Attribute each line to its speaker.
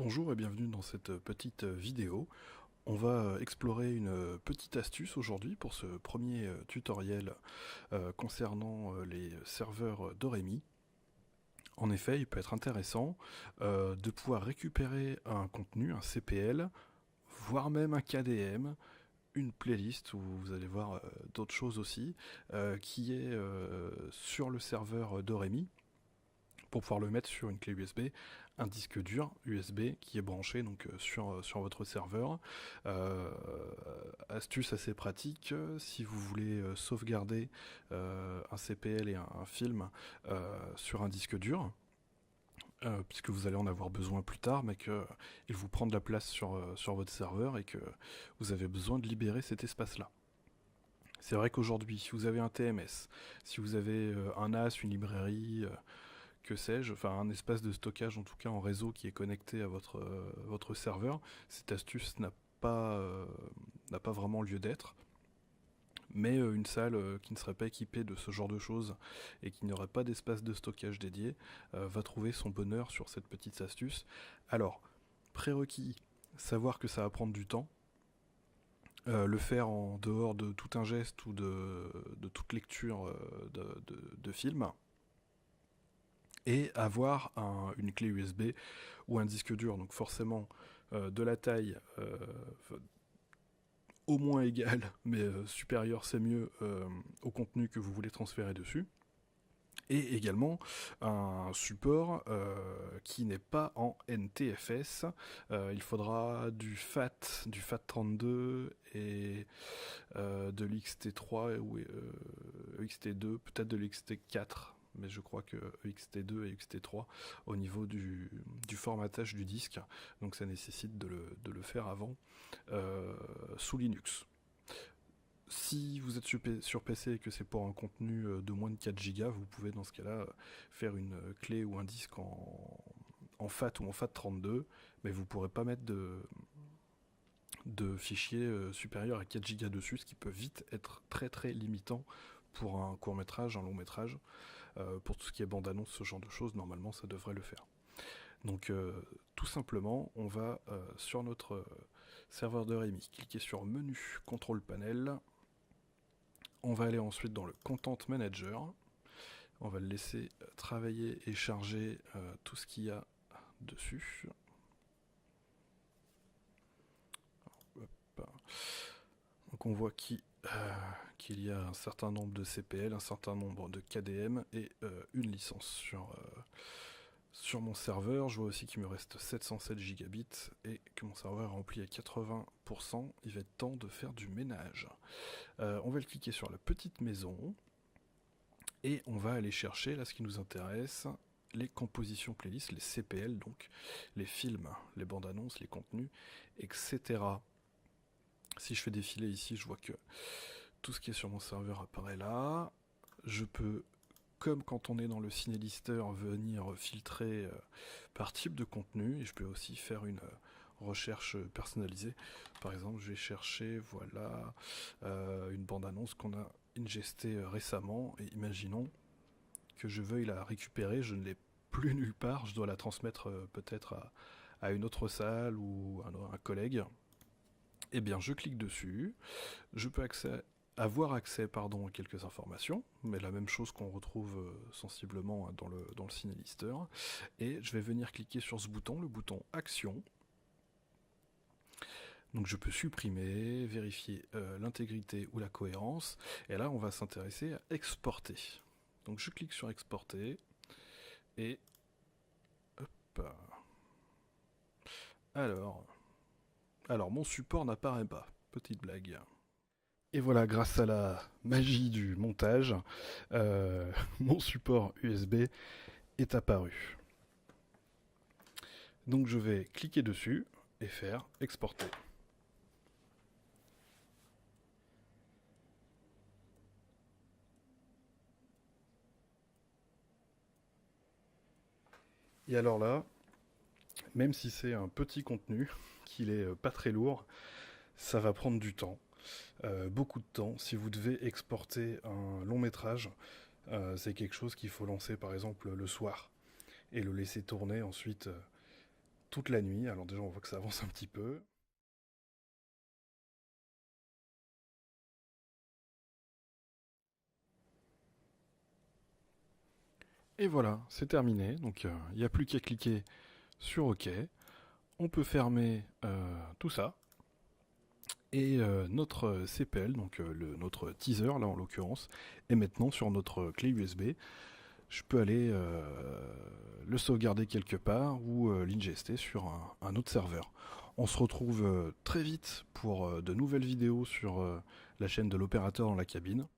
Speaker 1: Bonjour et bienvenue dans cette petite vidéo. On va explorer une petite astuce aujourd'hui pour ce premier tutoriel concernant les serveurs Doremi. En effet, il peut être intéressant de pouvoir récupérer un contenu, un CPL, voire même un KDM, une playlist où vous allez voir d'autres choses aussi, qui est sur le serveur Doremi, pour pouvoir le mettre sur une clé USB, un disque dur USB qui est branché donc sur votre serveur. Euh, Astuce assez pratique si vous voulez sauvegarder un CPL et un film sur un disque dur. Puisque vous allez en avoir besoin plus tard, mais qu'il vous prend de la place sur votre serveur et que vous avez besoin de libérer cet espace-là. C'est vrai qu'aujourd'hui, si vous avez un TMS, si vous avez un NAS, une librairie, que sais-je, enfin un espace de stockage en tout cas en réseau qui est connecté à votre serveur, cette astuce n'a pas vraiment lieu d'être. Mais une salle qui ne serait pas équipée de ce genre de choses et qui n'aurait pas d'espace de stockage dédié va trouver son bonheur sur cette petite astuce. Alors, prérequis, savoir que ça va prendre du temps, le faire en dehors de tout un geste ou de toute lecture de film, et avoir une clé USB ou un disque dur, donc forcément de la taille au moins égale, mais supérieure c'est mieux au contenu que vous voulez transférer dessus. Et également un support qui n'est pas en NTFS. Il faudra du FAT32 et de l'XT3 ou XT2, peut-être de l'XT4, mais je crois que EXT2 et XT3 au niveau du formatage du disque, donc ça nécessite de le faire avant sous Linux. Si vous êtes sur PC et que c'est pour un contenu de moins de 4 Go, vous pouvez dans ce cas-là faire une clé ou un disque en FAT ou en FAT32, mais vous ne pourrez pas mettre de fichiers supérieurs à 4 Go dessus, ce qui peut vite être très très limitant pour un court métrage, un long métrage. Pour tout ce qui est bande-annonce, ce genre de choses, normalement ça devrait le faire. Donc tout simplement, on va sur notre serveur de Rémi, cliquer sur menu, contrôle panel. On va aller ensuite dans le Content Manager. On va le laisser travailler et charger tout ce qu'il y a dessus. Hop. Donc on voit qu'il y a un certain nombre de CPL, un certain nombre de KDM et une licence sur mon serveur. Je vois aussi qu'il me reste 707 gigabits et que mon serveur est rempli à 80%. Il va être temps de faire du ménage. On va le cliquer sur la petite maison et on va aller chercher, là ce qui nous intéresse, les compositions playlist, les CPL, donc les films, les bandes annonces, les contenus, etc. Si je fais défiler ici, je vois que tout ce qui est sur mon serveur apparaît là. Je peux, comme quand on est dans le ciné-lister, venir filtrer par type de contenu, et je peux aussi faire une recherche personnalisée. Par exemple, je vais chercher, voilà, une bande-annonce qu'on a ingestée récemment, et imaginons que je veuille la récupérer, je ne l'ai plus nulle part, je dois la transmettre peut-être à une autre salle ou à un collègue. Eh bien, je clique dessus, je peux avoir accès à quelques informations, mais la même chose qu'on retrouve sensiblement dans le ciné-lister. Et je vais venir cliquer sur ce bouton, le bouton Action. Donc je peux supprimer, vérifier l'intégrité ou la cohérence. Et là, on va s'intéresser à exporter. Donc je clique sur exporter. Et hop. Alors mon support n'apparaît pas. Petite blague. Et voilà, grâce à la magie du montage, mon support USB est apparu. Donc je vais cliquer dessus et faire exporter. Et alors là, même si c'est un petit contenu, qu'il est pas très lourd, ça va prendre du temps, beaucoup de temps. Si vous devez exporter un long métrage, c'est quelque chose qu'il faut lancer par exemple le soir et le laisser tourner ensuite toute la nuit. Alors déjà on voit que ça avance un petit peu. Et voilà, c'est terminé. Donc il n'y a plus qu'à cliquer sur OK. On peut fermer tout ça. Et notre CPL, donc notre teaser là en l'occurrence, est maintenant sur notre clé USB. Je peux aller le sauvegarder quelque part ou l'ingester sur un autre serveur. On se retrouve très vite pour de nouvelles vidéos sur la chaîne de l'opérateur dans la cabine.